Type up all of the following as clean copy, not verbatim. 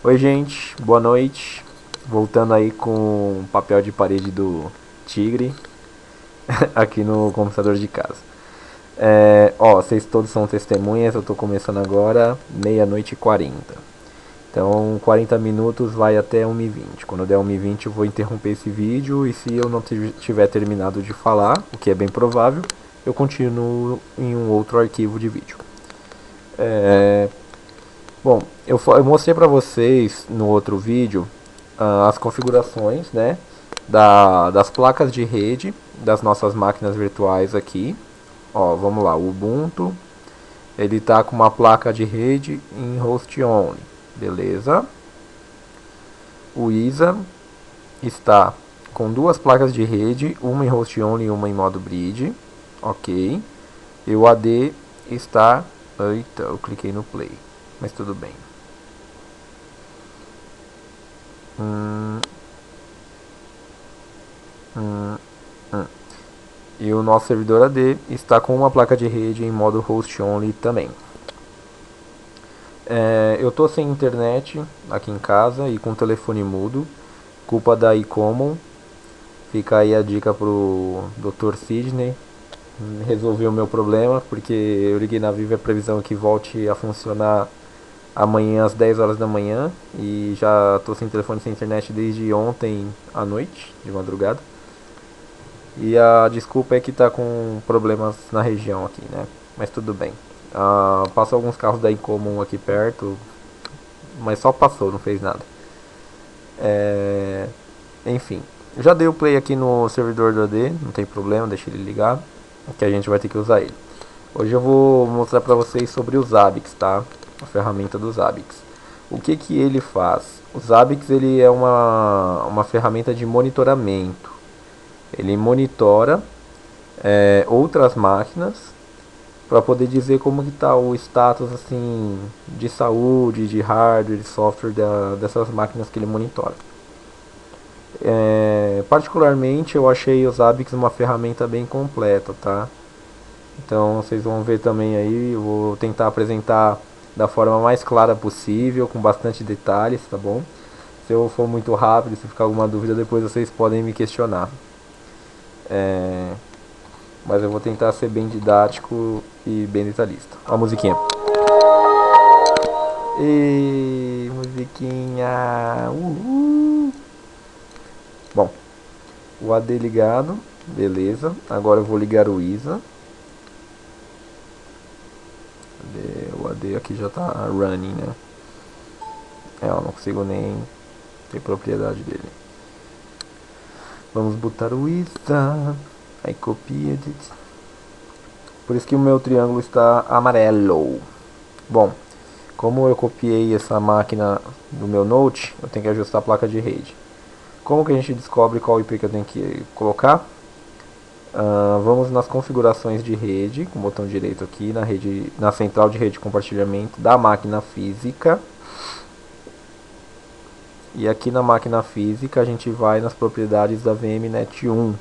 Oi gente, boa noite. Voltando aí com o papel de parede do Tigre aqui no computador de casa. Vocês todos são testemunhas, eu tô começando agora, meia-noite e 40. Então 40 minutos vai até 1h20. Quando der 1h20 eu vou interromper esse vídeo e se eu não tiver terminado de falar, o que é bem provável, eu continuo em um outro arquivo de vídeo. É, Bom, eu mostrei para vocês no outro vídeo as configurações, né, das placas de rede das nossas máquinas virtuais aqui. Ó, vamos lá, o Ubuntu, ele tá com uma placa de rede em host only, beleza? O ISA está com duas placas de rede, uma em host only e uma em modo bridge, ok? E o AD está, eita, eu cliquei no play, mas tudo bem. Hum, hum, hum. E o nosso servidor AD está com uma placa de rede em modo host only também. Eu tô sem internet aqui em casa e com telefone mudo, culpa da iCommon. Fica aí a dica pro Dr. Sidney resolver o meu problema, porque eu liguei na Vivo e a previsão é que volte a funcionar amanhã às 10 horas da manhã e já tô sem telefone, sem internet desde ontem à noite, de madrugada. E a desculpa é que tá com problemas na região aqui, né? Mas tudo bem. Passou alguns carros da Incomum aqui perto, mas só passou, não fez nada. É... Enfim, já dei o play aqui no servidor do AD, não tem problema, deixa ele ligado, que a gente vai ter que usar ele. Hoje eu vou mostrar pra vocês sobre o Zabbix, tá? A ferramenta do Zabbix. O que que ele faz? O Zabbix ele é uma ferramenta de monitoramento. Ele monitora outras máquinas para poder dizer como que está o status assim de saúde, de hardware, de software dessas máquinas que ele monitora. Particularmente eu achei o Zabbix uma ferramenta bem completa, tá? Então vocês vão ver também aí, eu vou tentar apresentar da forma mais clara possível, com bastante detalhes, tá bom? Se eu for muito rápido, se ficar alguma dúvida, depois vocês podem me questionar. Mas eu vou tentar ser bem didático e bem detalhista. Ó a musiquinha. E musiquinha. Uhul. Bom, o AD ligado, beleza. Agora eu vou ligar o ISA. O AD aqui já tá running, né? Eu não consigo nem ter propriedade dele. Vamos botar o ISA. Aí copia. Por isso que o meu triângulo está amarelo. Bom, como eu copiei essa máquina do meu Note, eu tenho que ajustar a placa de rede. Como que a gente descobre qual IP que eu tenho que colocar? Vamos nas configurações de rede, com o botão direito aqui, na central de rede de compartilhamento da máquina física. E aqui na máquina física a gente vai nas propriedades da VMnet 1,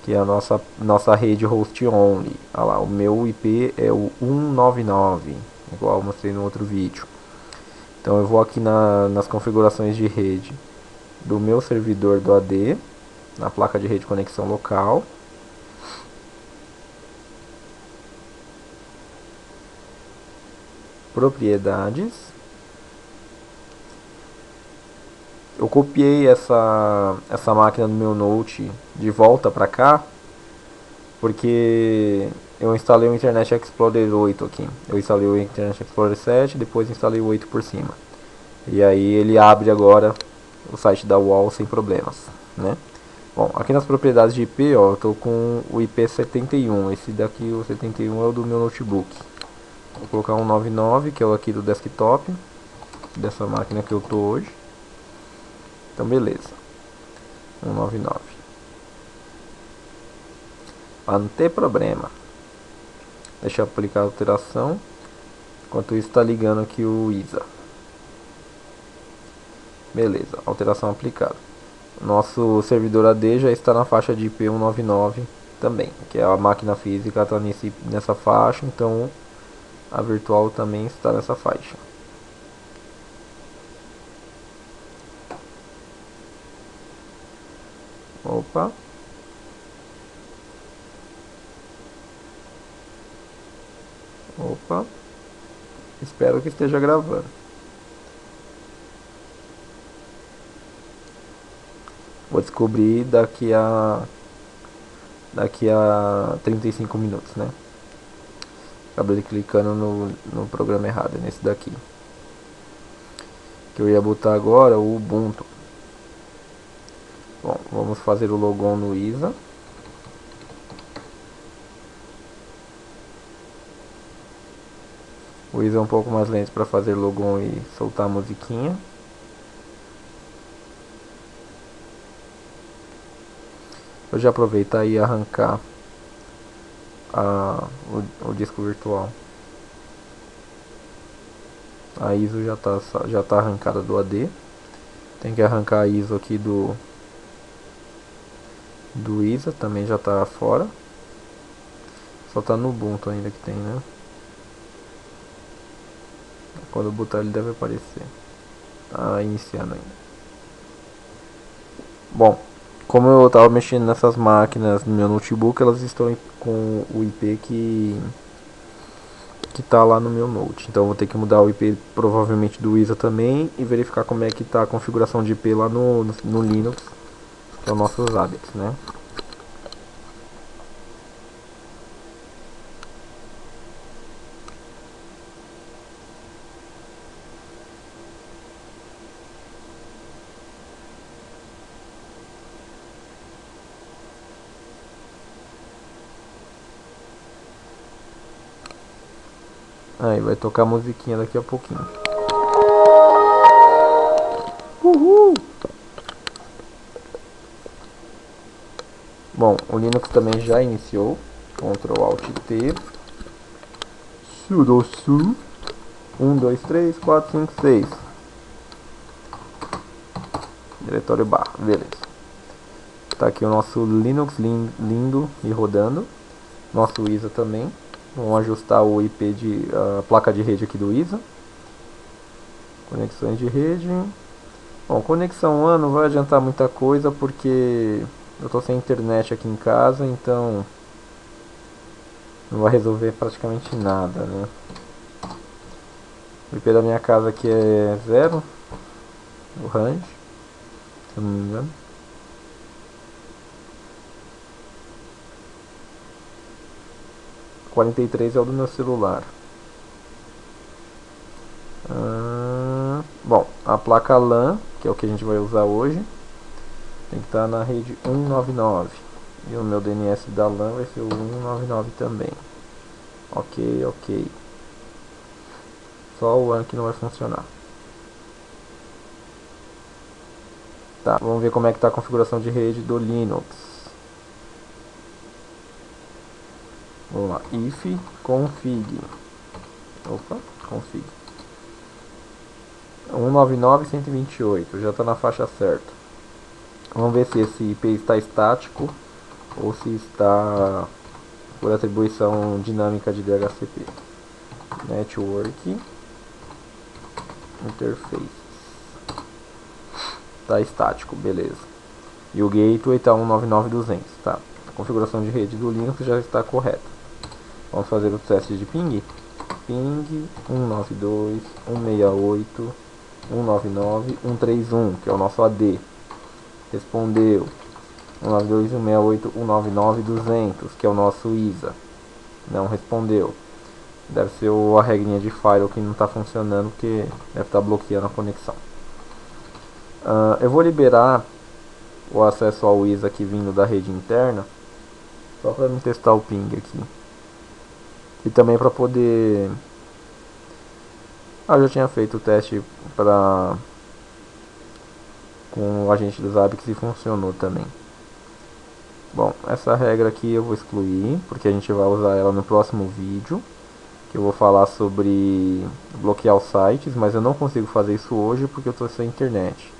que é a nossa rede host only. Olha lá, o meu IP é o 199, igual eu mostrei no outro vídeo. Então eu vou aqui nas configurações de rede do meu servidor do AD, na placa de rede conexão local. Propriedades. Eu copiei essa máquina do meu Note de volta para cá, porque eu instalei o Internet Explorer 8 aqui. Eu instalei o Internet Explorer 7, depois instalei o 8 por cima. E aí ele abre agora o site da UOL sem problemas, né? Bom, aqui nas propriedades de IP, ó, eu tô com o IP 71. Esse daqui, o 71, é o do meu notebook. Vou colocar um 99, que é o aqui do desktop, dessa máquina que eu tô hoje. Então beleza, 199. Para não ter problema. Deixa eu aplicar a alteração. Enquanto isso está ligando aqui o ISA. Beleza, alteração aplicada. Nosso servidor AD já está na faixa de IP 199 também, que é a máquina física está nessa faixa, então a virtual também está nessa faixa. Opa. Opa. Espero que esteja gravando. Vou descobrir daqui a 35 minutos, né? Acabei clicando no programa errado, nesse daqui. Que eu ia botar agora o Ubuntu. Bom, vamos fazer o logon no ISA. O ISA é um pouco mais lento para fazer logon e soltar a musiquinha. Vou já aproveitar e arrancar o disco virtual. A ISO já tá arrancada do AD. Tem que arrancar a ISO aqui do ISA, também já tá fora. Só tá no Ubuntu ainda que tem, né? Quando eu botar ele deve aparecer. Tá iniciando ainda. Bom, como eu tava mexendo nessas máquinas no meu notebook, elas estão com o IP que tá lá no meu Note. Então eu vou ter que mudar o IP provavelmente do ISA também e verificar como é que tá a configuração de IP lá no Linux, que é o nossos hábitos, né? Aí vai tocar a musiquinha daqui a pouquinho. Uhul! Bom, o Linux também já iniciou. Ctrl Alt T. Sudo su. 1, 2, 3, 4, 5, 6. Diretório barra, beleza. Tá aqui o nosso Linux lindo e rodando. Nosso ISA também. Vamos ajustar o IP de a placa de rede aqui do ISA. Conexões de rede. Bom, conexão WAN não vai adiantar muita coisa porque eu tô sem internet aqui em casa, então não vai resolver praticamente nada, né? O IP da minha casa aqui é 0, o range, se eu não me engano. O 43 é o do meu celular. Bom, a placa LAN, que é o que a gente vai usar hoje, tem que estar na rede 199. E o meu DNS da LAN vai ser o 199 também. Ok, ok. Só o WAN que não vai funcionar. Tá, vamos ver como é que está a configuração de rede do Linux. Vamos lá, if config. Opa, config. 199.128, já está na faixa certa. Vamos ver se esse IP está estático ou se está por atribuição dinâmica de DHCP. Network Interface. Está estático, beleza. E o gateway está 199.200, tá? A configuração de rede do Linux já está correta. Vamos fazer o teste de ping. Ping 192, 168, 199, 131, que é o nosso AD. Respondeu. 192, 168, 199, 200, que é o nosso ISA. Não respondeu. Deve ser a regrinha de firewall que não está funcionando, porque deve estar bloqueando a conexão. Eu vou liberar o acesso ao ISA aqui vindo da rede interna, só para me testar o ping aqui. E também para poder... eu já tinha feito o teste com o agente do Zabbix e funcionou também. Bom, essa regra aqui eu vou excluir, porque a gente vai usar ela no próximo vídeo, que eu vou falar sobre bloquear os sites, mas eu não consigo fazer isso hoje porque eu estou sem internet.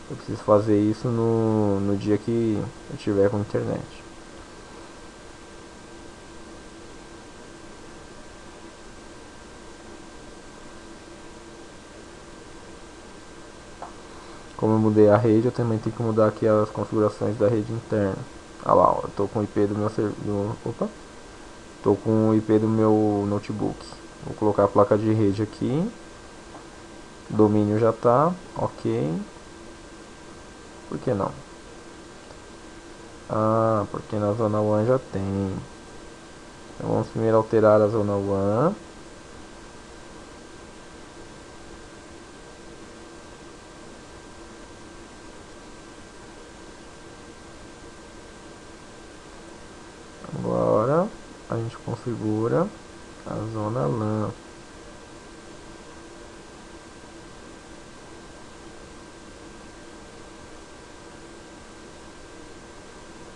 Eu preciso fazer isso no dia que eu tiver com internet. Como eu mudei a rede, eu também tenho que mudar aqui as configurações da rede interna. Ah lá, ó, eu tô com o IP do meu opa, tô com o IP do meu notebook. Vou colocar a placa de rede aqui. Domínio já tá, ok. Por que não? Ah, porque na zona WAN já tem. Então vamos primeiro alterar a zona WAN. Agora a gente configura a zona LAN.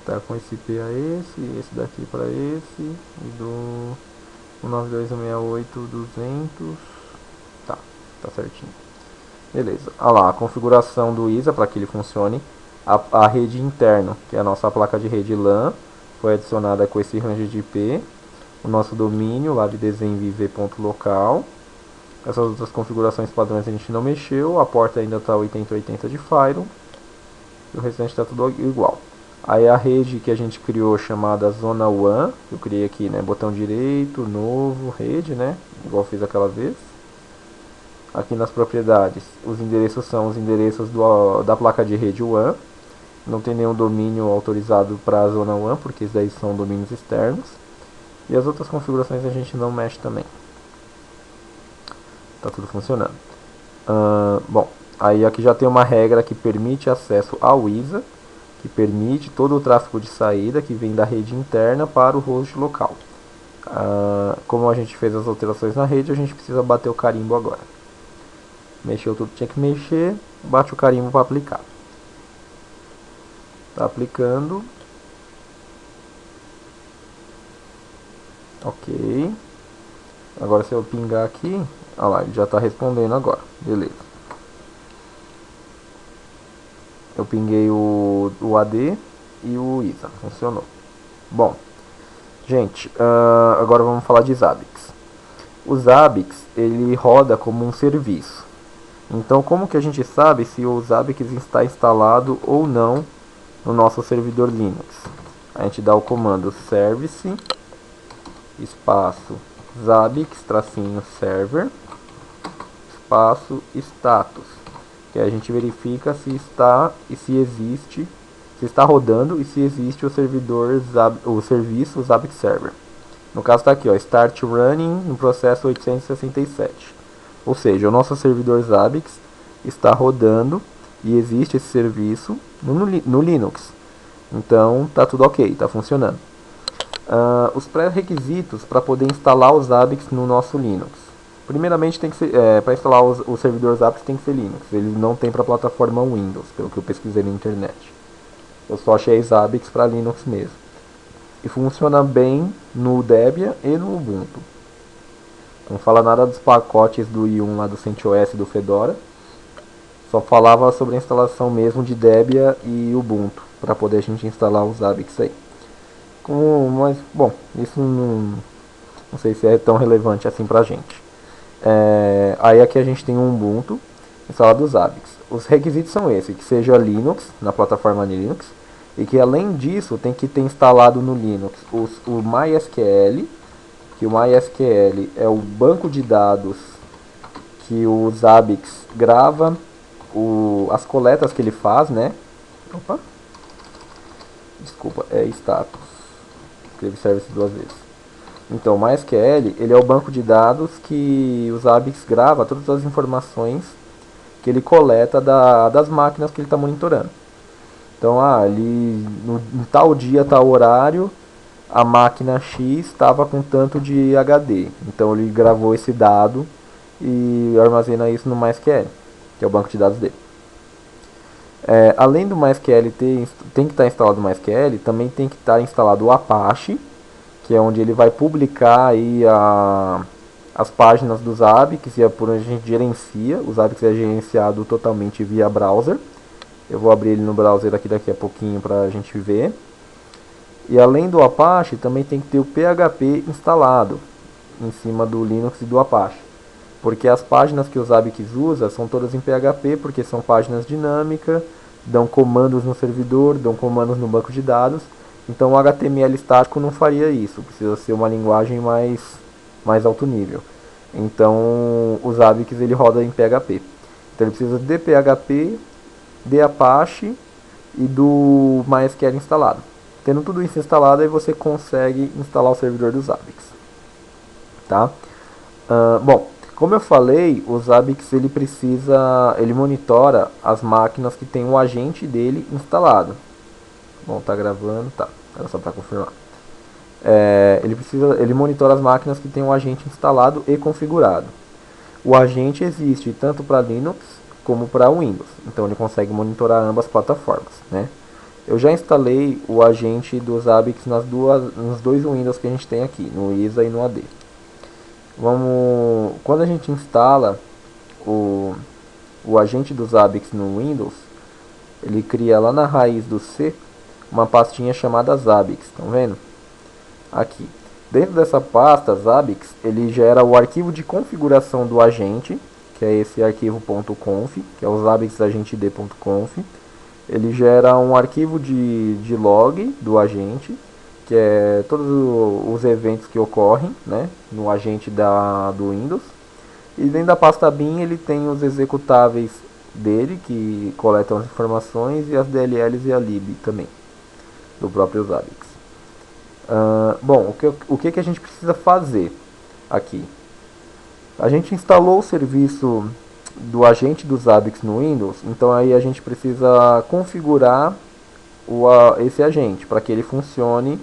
Tá com esse IP a esse daqui para esse, e do 192.168.200. Tá certinho. Beleza. Olha lá, a configuração do ISA para que ele funcione. A rede interna, que é a nossa placa de rede LAN, foi adicionada com esse range de IP. O nosso domínio lá de desenviv.local. Essas outras configurações padrões a gente não mexeu. A porta ainda está 8080 de Firewall. E o restante está tudo igual. Aí a rede que a gente criou chamada Zona WAN, eu criei aqui, né, botão direito, novo, rede, né, igual eu fiz aquela vez. Aqui nas propriedades, os endereços são os endereços da placa de rede WAN. Não tem nenhum domínio autorizado para a Zona WAN, porque esses daí são domínios externos. E as outras configurações a gente não mexe também. Tá tudo funcionando. Bom, aí aqui já tem uma regra que permite acesso ao ISA, que permite todo o tráfego de saída que vem da rede interna para o host local. Como a gente fez as alterações na rede, a gente precisa bater o carimbo agora. Mexeu tudo que tinha que mexer, bate o carimbo para aplicar. Tá aplicando. Ok. Agora se eu pingar aqui, olha lá, ele já está respondendo agora. Beleza. Eu pinguei o AD e o ISA. Funcionou. Bom, gente, agora vamos falar de Zabbix. O Zabbix, ele roda como um serviço. Então, como que a gente sabe se o Zabbix está instalado ou não no nosso servidor Linux? A gente dá o comando service espaço Zabbix -server espaço status, que a gente verifica se está e se existe, se está rodando e se existe o servidor o serviço Zabbix Server. No caso está aqui, ó, start running no processo 867. Ou seja, o nosso servidor Zabbix está rodando e existe esse serviço no Linux. Então tá tudo ok, está funcionando. Os pré-requisitos para poder instalar o Zabbix no nosso Linux. Primeiramente, tem que ser, para instalar o servidor Zabbix tem que ser Linux. Ele não tem para a plataforma Windows, pelo que eu pesquisei na internet. Eu só achei Zabbix para Linux mesmo. E funciona bem no Debian e no Ubuntu. Não fala nada dos pacotes do i1 lá do CentOS e do Fedora. Só falava sobre a instalação mesmo de Debian e Ubuntu, para poder a gente instalar os Zabbix aí. Mas, bom, isso não sei se é tão relevante assim pra gente. Aí aqui a gente tem um Ubuntu instalado os Zabbix. Os requisitos são esses, que seja Linux, na plataforma Linux, e que além disso tem que ter instalado no Linux o MySQL, que o MySQL é o banco de dados que o Zabbix grava as coletas que ele faz, né? Opa. Desculpa, é status. Escrevi service duas vezes. Então, o MySQL, ele é o banco de dados que o Zabbix grava todas as informações que ele coleta das máquinas que ele está monitorando. Então, em tal dia, tal horário, a máquina X estava com tanto de HD. Então, ele gravou esse dado e armazena isso no MySQL, que é o banco de dados dele. Além do MySQL tem que estar instalado o MySQL, também tem que estar instalado o Apache, que é onde ele vai publicar aí as páginas do Zabbix, e é por onde a gente gerencia. O Zabbix é gerenciado totalmente via browser. Eu vou abrir ele no browser aqui daqui a pouquinho para a gente ver. E além do Apache, também tem que ter o PHP instalado em cima do Linux e do Apache. Porque as páginas que o Zabbix usa são todas em PHP, porque são páginas dinâmicas, dão comandos no servidor, dão comandos no banco de dados. Então o HTML estático não faria isso, precisa ser uma linguagem mais alto nível. Então o Zabbix ele roda em PHP. Então ele precisa de PHP, de Apache e do MySQL instalado. Tendo tudo isso instalado, aí você consegue instalar o servidor do Zabbix. Tá? Bom, como eu falei, o Zabbix ele monitora as máquinas que tem o agente dele instalado. Bom, tá gravando, tá. Era só para confirmar. Ele monitora as máquinas que tem o agente instalado e configurado. O agente existe tanto para Linux como para Windows, então ele consegue monitorar ambas plataformas, né? Eu já instalei o agente do Zabbix nos dois Windows que a gente tem aqui, no ISA e no AD. Quando a gente instala o agente do Zabbix no Windows, ele cria lá na raiz do C uma pastinha chamada Zabbix, estão vendo? Aqui. Dentro dessa pasta Zabbix, ele gera o arquivo de configuração do agente, que é esse arquivo .conf, que é o zabbixagentd.conf. Ele gera um arquivo de log do agente, que é todos os eventos que ocorrem, né, no agente do Windows. E dentro da pasta bin ele tem os executáveis dele, que coletam as informações, e as DLLs e a lib também, do próprio Zabbix. Bom, o que a gente precisa fazer aqui? A gente instalou o serviço do agente do Zabbix no Windows, então aí a gente precisa configurar esse agente para que ele funcione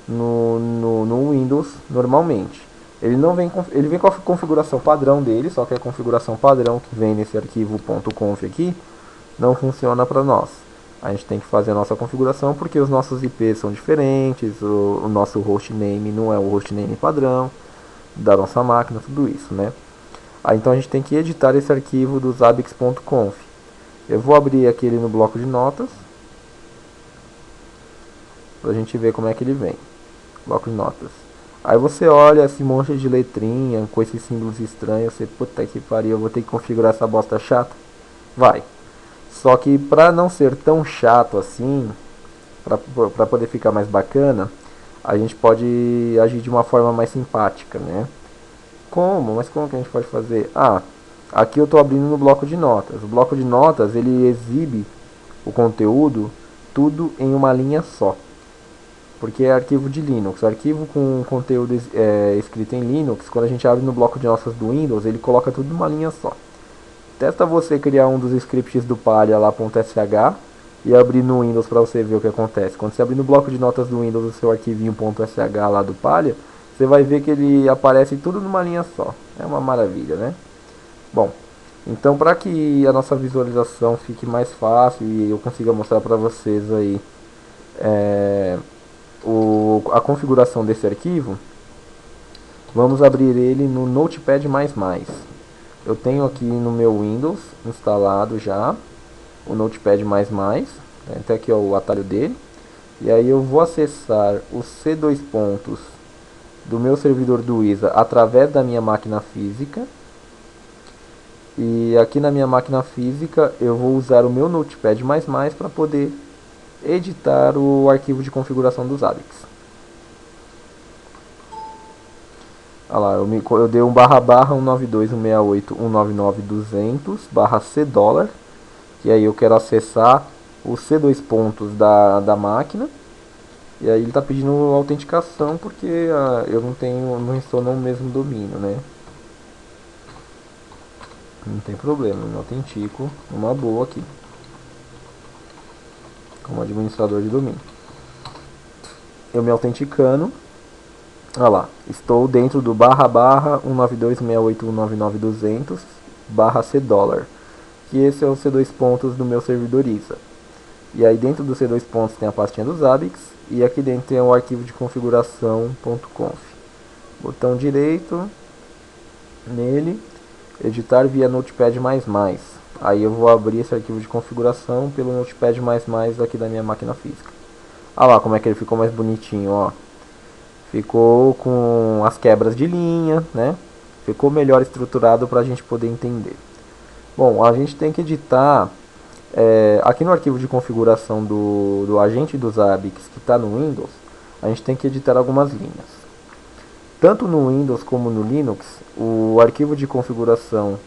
no Windows normalmente. Ele vem com a configuração padrão dele, só que a configuração padrão que vem nesse arquivo .conf aqui não funciona para nós. A gente tem que fazer a nossa configuração porque os nossos IPs são diferentes, o nosso hostname não é o hostname padrão da nossa máquina, tudo isso, né? Então a gente tem que editar esse arquivo do zabbix.conf. Eu vou abrir aqui ele no bloco de notas, pra gente ver como é que ele vem. Bloco de notas. Aí você olha esse monte de letrinha com esses símbolos estranhos, você, puta que pariu, eu vou ter que configurar essa bosta chata. Vai. Só que pra não ser tão chato assim, pra poder ficar mais bacana, a gente pode agir de uma forma mais simpática, né? Como? Mas como que a gente pode fazer? Aqui eu estou abrindo no bloco de notas. O bloco de notas ele exibe o conteúdo tudo em uma linha só, porque é arquivo de Linux. O arquivo com conteúdo escrito em Linux, quando a gente abre no bloco de notas do Windows, ele coloca tudo numa linha só. Testa você criar um dos scripts do Palha lá .sh e abrir no Windows para você ver o que acontece. Quando você abrir no bloco de notas do Windows o seu arquivinho .sh lá do Palha, você vai ver que ele aparece tudo numa linha só. É uma maravilha, né? Bom, então para que a nossa visualização fique mais fácil e eu consiga mostrar para vocês aí a configuração desse arquivo, vamos abrir ele no Notepad++. Eu tenho aqui no meu Windows instalado já o Notepad++, tem até aqui ó, o atalho dele, e aí eu vou acessar o C2 pontos do meu servidor do ISA através da minha máquina física. E aqui na minha máquina física eu vou usar o meu Notepad++ para poder editar o arquivo de configuração do Zabbix. Olha lá, eu dei um // 192.168.199.200/C$, e aí eu quero acessar os C2 pontos da máquina. E aí ele está pedindo autenticação porque eu não estou no mesmo domínio, né? Não tem problema, eu me autentico numa boa aqui, como administrador de domínio. Eu me autenticando, olha lá, estou dentro do // 192.168.199.200/C$, que esse é o C2 pontos do meu servidor ISA. E aí dentro do C2 pontos tem a pastinha do Zabbix, e aqui dentro tem o arquivo de configuração .conf. Botão direito nele, editar via Notepad++. Aí eu vou abrir esse arquivo de configuração pelo Notepad++ aqui da minha máquina física. Olha lá como é que ele ficou mais bonitinho, ó. Ficou com as quebras de linha, né? Ficou melhor estruturado para a gente poder entender. Bom, a gente tem que editar aqui no arquivo de configuração do agente dos Zabbix que está no Windows, a gente tem que editar algumas linhas. Tanto no Windows como no Linux, o arquivo de configuração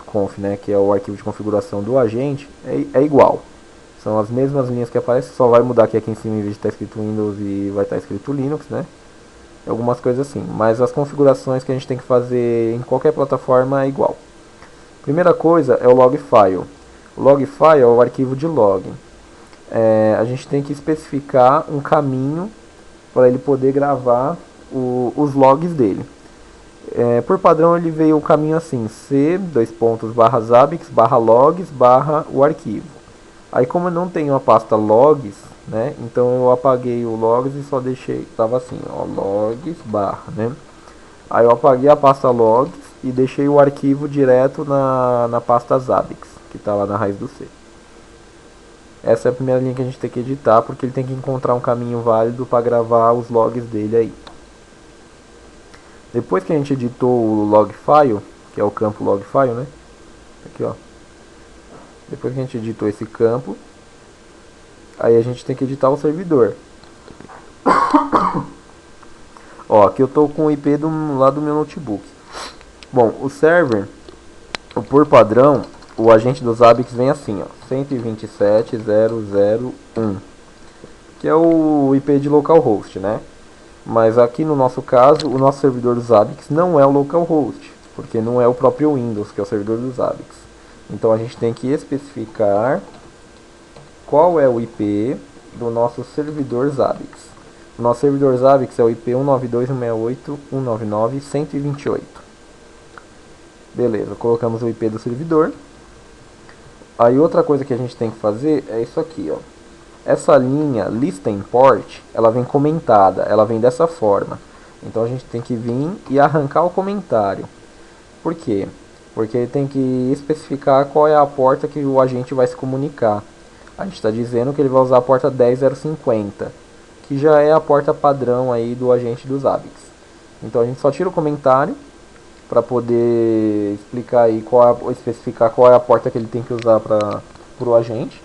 .conf, né, que é o arquivo de configuração do agente, é igual. São as mesmas linhas que aparecem, só vai mudar que aqui em cima, em vez de estar escrito Windows, e vai estar escrito Linux, né? Algumas coisas assim. Mas as configurações que a gente tem que fazer em qualquer plataforma é igual. Primeira coisa é o log file. O log file é o arquivo de log. A gente tem que especificar um caminho para ele poder gravar os logs dele. Por padrão ele veio o caminho assim, c:/zabbix/logs/ o arquivo. Aí como eu não tenho a pasta logs, né, então eu apaguei o logs e só deixei, tava assim, ó, logs/, né. Aí eu apaguei a pasta logs e deixei o arquivo direto na pasta zabbix, que está lá na raiz do C. Essa é a primeira linha que a gente tem que editar, porque ele tem que encontrar um caminho válido para gravar os logs dele aí. Depois que a gente editou o log file, que é o campo log file, né? Aqui, ó. Depois que a gente editou esse campo, aí a gente tem que editar o servidor. Ó, aqui eu tô com o IP lá do meu notebook. Bom, o server, por padrão, o agente dos Zabbix vem assim, ó, 127.0.0.1, que é o IP de localhost, né? Mas aqui no nosso caso, o nosso servidor dos Zabbix não é o localhost, porque não é o próprio Windows que é o servidor dos Zabbix. Então a gente tem que especificar qual é o IP do nosso servidor Zabbix. O nosso servidor Zabbix é o IP 192.168.199.128. Beleza, colocamos o IP do servidor. Aí outra coisa que a gente tem que fazer é isso aqui, ó. Essa linha lista import, ela vem comentada, ela vem dessa forma. Então a gente tem que vir e arrancar o comentário. Por quê? Porque ele tem que especificar qual é a porta que o agente vai se comunicar. A gente está dizendo que ele vai usar a porta 10050, que já é a porta padrão aí do agente dos Zabbix. Então a gente só tira o comentário para poder explicar aí especificar qual é a porta que ele tem que usar para o agente.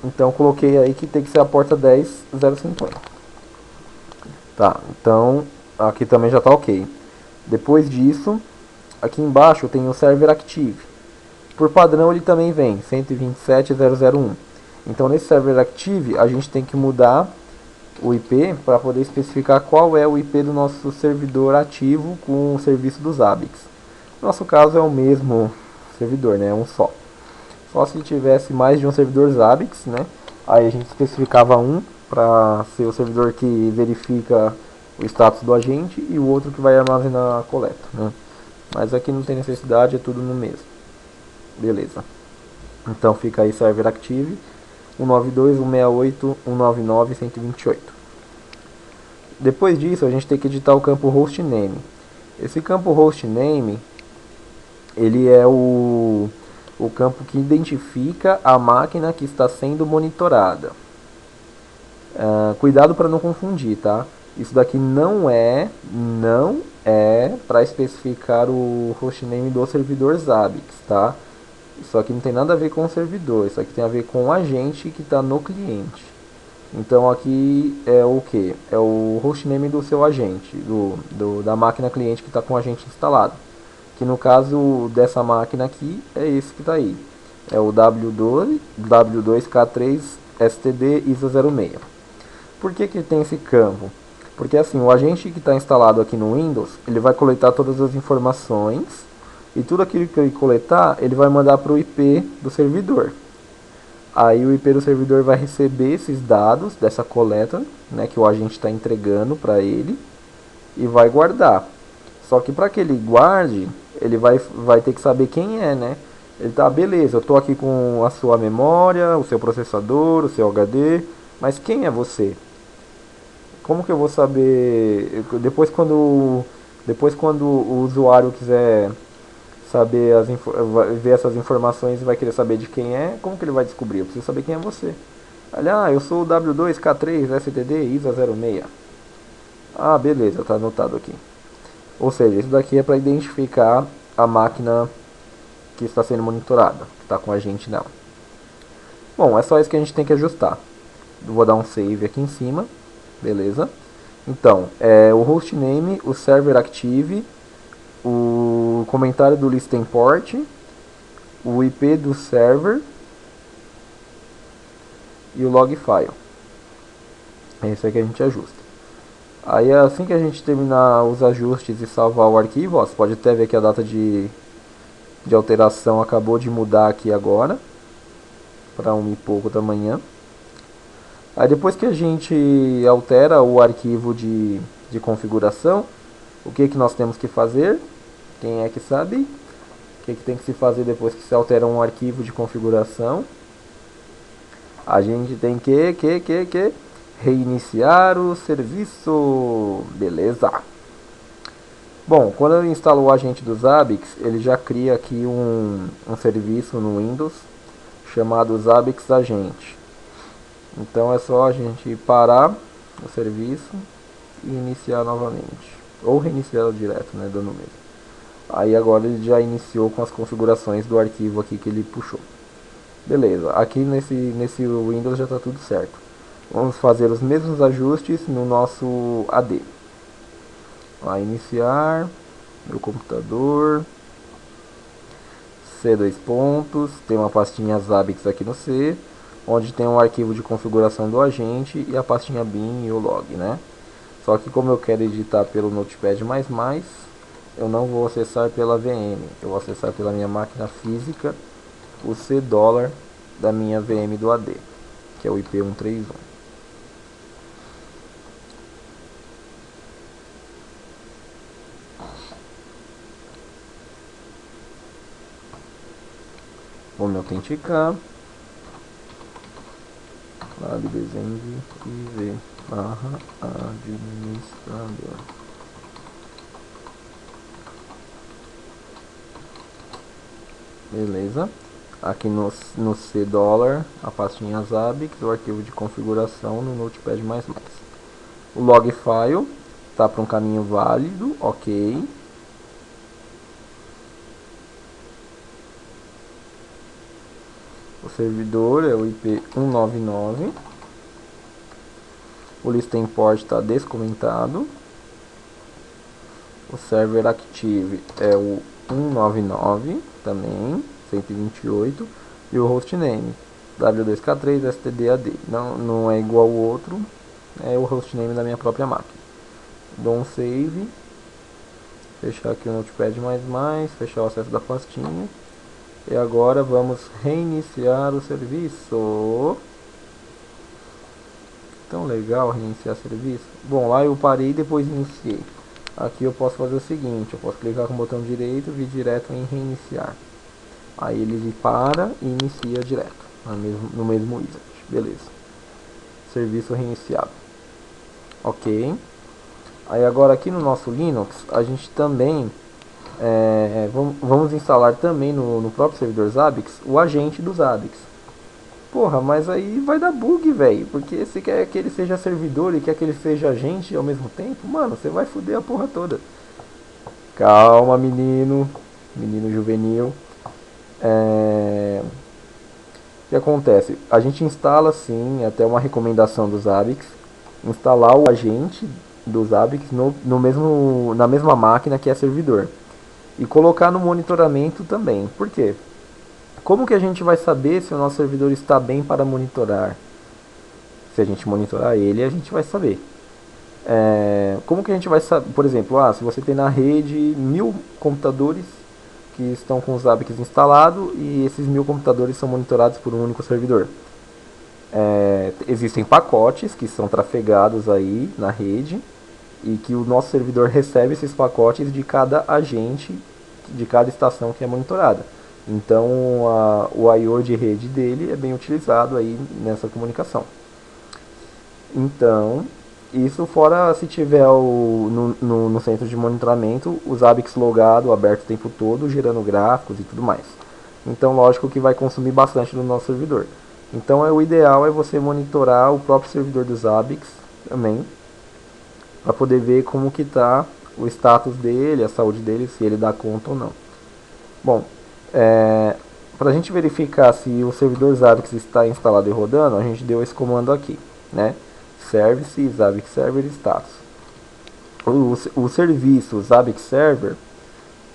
Então coloquei aí que tem que ser a porta 10050. Tá, então aqui também já está ok. Depois disso, aqui embaixo tem o server active. Por padrão ele também vem 127.0.0.1. Então nesse server active a gente tem que mudar o IP para poder especificar qual é o IP do nosso servidor ativo com o serviço dos Zabbix. No nosso caso é o mesmo servidor, né? É um só. Só se tivesse mais de um servidor Zabbix, né? Aí a gente especificava um para ser o servidor que verifica o status do agente e o outro que vai armazenar a coleta, né? Mas aqui não tem necessidade, é tudo no mesmo. Beleza. Então fica aí server active 192.168.199.128. Depois disso a gente tem que editar o campo hostname. Esse campo hostname, ele é o campo que identifica a máquina que está sendo monitorada. Cuidado para não confundir, tá? Isso daqui não é para especificar o hostname do servidor Zabbix, tá? Isso aqui não tem nada a ver com o servidor, isso aqui tem a ver com o agente que está no cliente. Então aqui é o que? É o hostname do seu agente, da máquina cliente que está com o agente instalado. Que no caso dessa máquina aqui é esse que está aí. É o W2K3STD ISA06. Por que tem esse campo? Porque assim, o agente que está instalado aqui no Windows, ele vai coletar todas as informações e tudo aquilo que ele coletar, ele vai mandar para o IP do servidor. Aí o IP do servidor vai receber esses dados dessa coleta, né, que o agente está entregando para ele e vai guardar. Só que para que ele guarde, ele vai ter que saber quem é, né? Ele tá, beleza, eu tô aqui com a sua memória, o seu processador, o seu HD, mas quem é você? Como que eu vou saber? Depois quando o usuário quiser saber ver essas informações e vai querer saber de quem é, como que ele vai descobrir? Eu preciso saber quem é você. Olha, eu sou o W2K3STD ISA06. Ah, beleza, tá anotado aqui. Ou seja, isso daqui é para identificar a máquina que está sendo monitorada, que está com a gente nela. Bom, é só isso que a gente tem que ajustar. Vou dar um save aqui em cima, beleza? Então, o hostname, o server active, o comentário do listen port, o IP do server e o log file. É isso aí que a gente ajusta. Aí assim que a gente terminar os ajustes e salvar o arquivo, ó, você pode até ver que a data de alteração acabou de mudar aqui agora, para 1 e pouco da manhã. Aí depois que a gente altera o arquivo de configuração, o que nós temos que fazer? Quem é que sabe? O que tem que se fazer depois que se altera um arquivo de configuração? A gente tem que reiniciar o serviço. Beleza. Bom, quando eu instalo o agente do Zabbix, ele já cria aqui um serviço no Windows chamado Zabbix Agente. Então é só a gente parar o serviço e iniciar novamente. Ou reiniciar direto, né, dando mesmo. Aí agora ele já iniciou com as configurações do arquivo aqui que ele puxou. Beleza, aqui nesse Windows já está tudo certo. Vamos fazer os mesmos ajustes no nosso AD. Vai iniciar, meu computador, C dois pontos, tem uma pastinha Zabbix aqui no C, onde tem um arquivo de configuração do agente e a pastinha bin e o log, né? Só que como eu quero editar pelo Notepad++, eu não vou acessar pela VM, eu vou acessar pela minha máquina física, o C$ da minha VM do AD, que é o IP131. Vou me autenticar. Labdesenv IV /administrador. Beleza. Aqui no C$, a pastinha Zabbix, o arquivo de configuração no Notepad++. O log file está para um caminho válido, ok. O servidor é o IP 199. O listen port está descomentado. O server active é o 199 também, 128. E o hostname W2K3 STDAD. Não é igual ao outro, é o hostname da minha própria máquina. Dou um save. Fechar aqui o Notepad++, fechar o acesso da pastinha. E agora vamos reiniciar o serviço. Tão legal reiniciar o serviço. Bom, lá eu parei e depois iniciei. Aqui eu posso fazer o seguinte, eu posso clicar com o botão direito e vir direto em reiniciar. Aí ele para e inicia direto no mesmo wizard. Beleza. Serviço reiniciado. Ok. Aí agora aqui no nosso Linux, a gente também vamos instalar também no próprio servidor Zabbix o agente do Zabbix. Porra, mas aí vai dar bug, velho. Porque se quer que ele seja servidor e quer que ele seja agente ao mesmo tempo, mano, você vai foder a porra toda. Calma, menino. Menino juvenil. O que acontece? A gente instala sim, até uma recomendação do Zabbix, instalar o agente do Zabbix na mesma máquina que é servidor. E colocar no monitoramento também. Por quê? Como que a gente vai saber se o nosso servidor está bem para monitorar? Se a gente monitorar ele, a gente vai saber. Como que a gente vai saber? Por exemplo, se você tem na rede 1000 computadores que estão com o Zabbix instalado e esses 1000 computadores são monitorados por um único servidor. Existem pacotes que são trafegados aí na rede e que o nosso servidor recebe esses pacotes de cada agente, de cada estação que é monitorada. Então o I/O de rede dele é bem utilizado aí nessa comunicação. Então, isso fora se tiver no centro de monitoramento o Zabbix logado, aberto o tempo todo, gerando gráficos e tudo mais. Então, lógico que vai consumir bastante no nosso servidor. Então, o ideal é você monitorar o próprio servidor do Zabbix também, para poder ver como que está o status dele, a saúde dele, se ele dá conta ou não. Bom, para a gente verificar se o servidor Zabbix está instalado e rodando, a gente deu esse comando aqui, né? Service Zabbix Server Status. O serviço Zabbix Server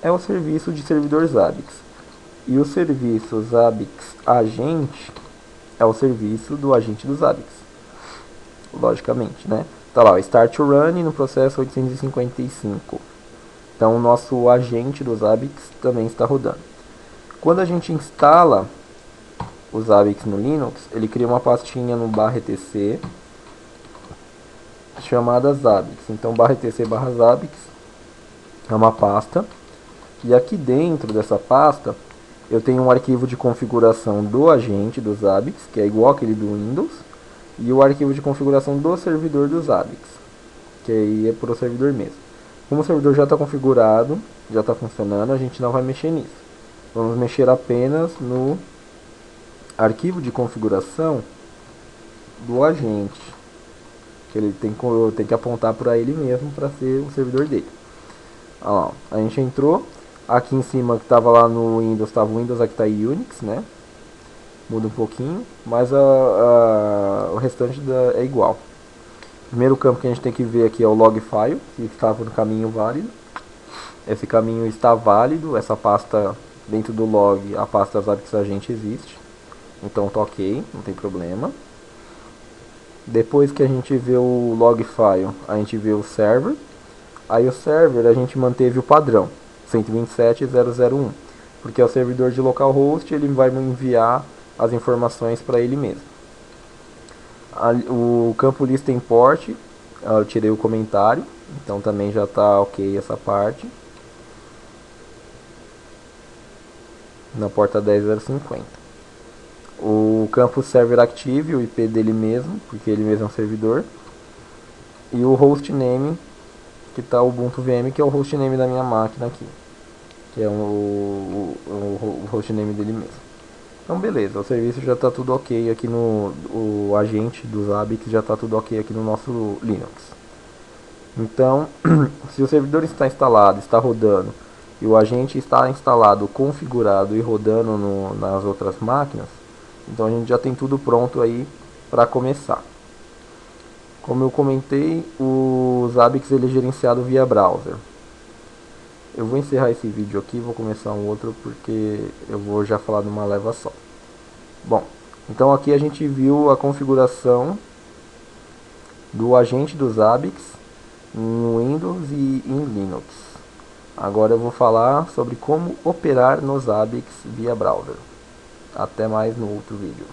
é o serviço de servidor Zabbix. E o serviço Zabbix Agente é o serviço do agente do Zabbix. Logicamente, né? Tá lá, o Start Running no processo 855. Então o nosso agente do Zabbix também está rodando. Quando a gente instala o Zabbix no Linux, ele cria uma pastinha no /etc chamada Zabbix. Então /etc/Zabbix é uma pasta. E aqui dentro dessa pasta eu tenho um arquivo de configuração do agente do Zabbix, que é igual aquele do Windows, e o arquivo de configuração do servidor do Zabbix, que aí é para o servidor mesmo. Como o servidor já está configurado, já está funcionando, a gente não vai mexer nisso. Vamos mexer apenas no arquivo de configuração do agente, que ele tem que apontar para ele mesmo para ser o servidor dele. Olha lá, a gente entrou, aqui em cima que estava lá no Windows, estava o Windows, aqui está Unix, né? Muda um pouquinho, mas o restante é igual. O primeiro campo que a gente tem que ver aqui é o log file, que estava no caminho válido. Esse caminho está válido, essa pasta dentro do log, a pasta Zabbix Agente existe. Então tá ok, não tem problema. Depois que a gente vê o log file, a gente vê o server. Aí o server a gente manteve o padrão 127.0.0.1, porque é o servidor de localhost, ele vai enviar as informações para ele mesmo. O campo lista import, eu tirei o comentário, então também já está ok essa parte. Na porta 10.0.50. O campo server active, o IP dele mesmo, porque ele mesmo é um servidor. E o hostname, que está o Ubuntu VM, que é o hostname da minha máquina aqui, que é o hostname dele mesmo. Então beleza, o serviço já está tudo ok aqui o agente do Zabbix já está tudo ok aqui no nosso Linux. Então, se o servidor está instalado, está rodando, e o agente está instalado, configurado e rodando nas outras máquinas, então a gente já tem tudo pronto aí para começar. Como eu comentei, o Zabbix ele é gerenciado via browser. Eu vou encerrar esse vídeo aqui e vou começar um outro porque eu vou já falar numa leva só. Bom, então aqui a gente viu a configuração do agente do Zabbix no Windows e em Linux. Agora eu vou falar sobre como operar no Zabbix via browser. Até mais no outro vídeo.